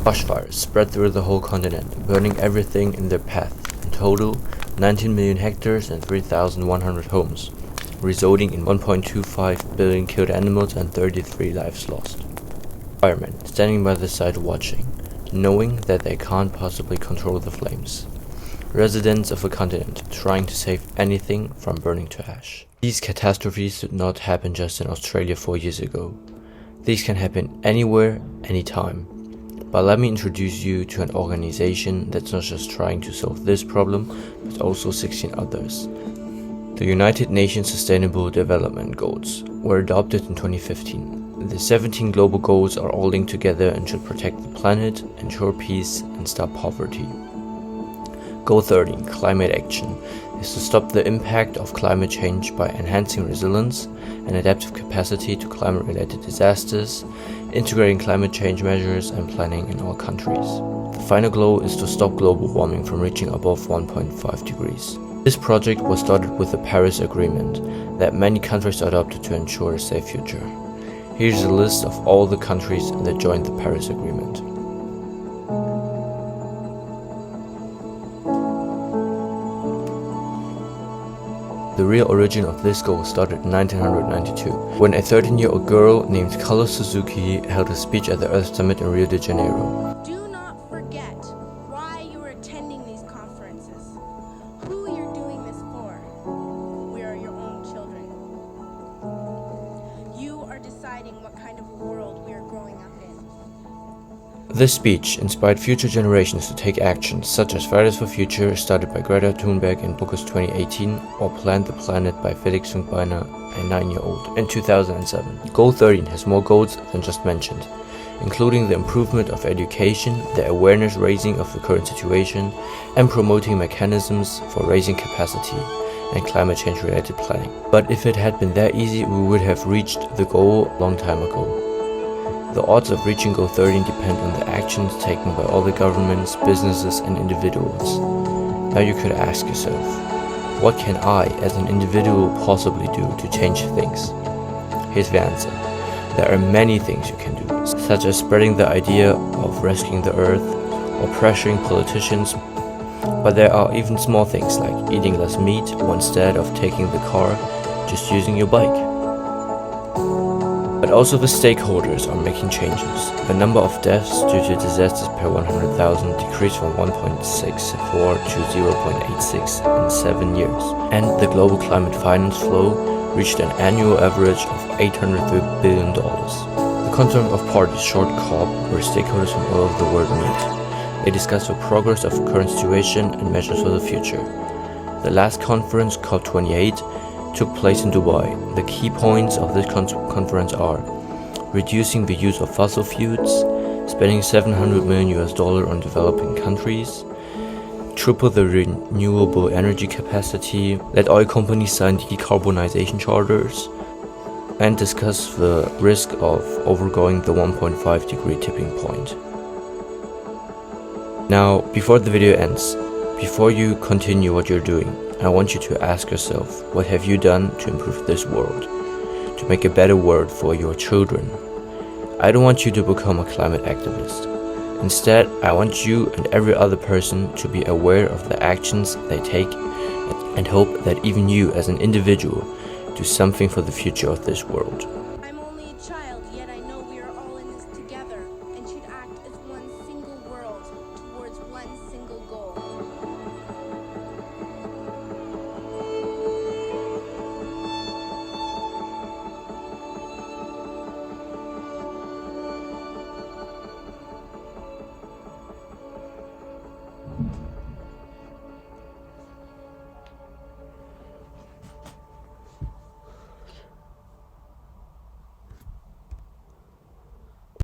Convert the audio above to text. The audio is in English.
Bushfires spread through the whole continent, burning everything in their path. In total, 19 million hectares and 3,100 homes, resulting in 1.25 billion killed animals and 33 lives lost. Firemen standing by the side watching, knowing that they can't possibly control the flames. Residents of a continent trying to save anything from burning to ash. These catastrophes did not happen just in Australia 4 years ago. These can happen anywhere, anytime. But let me introduce you to an organization that's not just trying to solve this problem, but also 16 others. The United Nations Sustainable Development Goals were adopted in 2015. The 17 global goals are all linked together and should protect the planet, ensure peace, and stop poverty. Goal 13, Climate Action, is to stop the impact of climate change by enhancing resilience and adaptive capacity to climate-related disasters, integrating climate change measures and planning in all countries. The final goal is to stop global warming from reaching above 1.5 degrees. This project was started with the Paris Agreement that many countries adopted to ensure a safe future. Here's a list of all the countries that joined the Paris Agreement. The real origin of this goal started in 1992, when a 13-year-old girl named Carlos Suzuki held a speech at the Earth Summit in Rio de Janeiro. Do not forget why you are attending these conferences, who you're doing this for. We are your own children. You are deciding what kind of world we are growing up in. This speech inspired future generations to take action, such as Fridays for Future, started by Greta Thunberg in August 2018, or Plant the Planet by Felix Funkbeiner, a 9-year-old, in 2007. Goal 13 has more goals than just mentioned, including the improvement of education, the awareness raising of the current situation, and promoting mechanisms for raising capacity and climate change related planning. But if it had been that easy, we would have reached the goal a long time ago. The odds of reaching Goal 13 depend on the actions taken by all the governments, businesses, and individuals. Now you could ask yourself, what can I, as an individual, possibly do to change things? Here's the answer. There are many things you can do, such as spreading the idea of rescuing the earth, or pressuring politicians. But there are even small things like eating less meat, or instead of taking the car, just using your bike. But also the stakeholders are making changes. The number of deaths due to disasters per 100,000 decreased from 1.64 to 0.86 in 7 years. And the global climate finance flow reached an annual average of $803 billion. The Conference of Parties, short COP, where stakeholders from all over the world meet. They discuss the progress of the current situation and measures for the future. The last conference, COP28, took place in Dubai. The key points of this conference are reducing the use of fossil fuels, spending $700 million on developing countries, triple the renewable energy capacity, let oil companies sign decarbonization charters, and discuss the risk of overgoing the 1.5 degree tipping point. Now, before the video ends, before you continue what you're doing, I want you to ask yourself, what have you done to improve this world, to make a better world for your children? I don't want you to become a climate activist. Instead, I want you and every other person to be aware of the actions they take and hope that even you as an individual do something for the future of this world.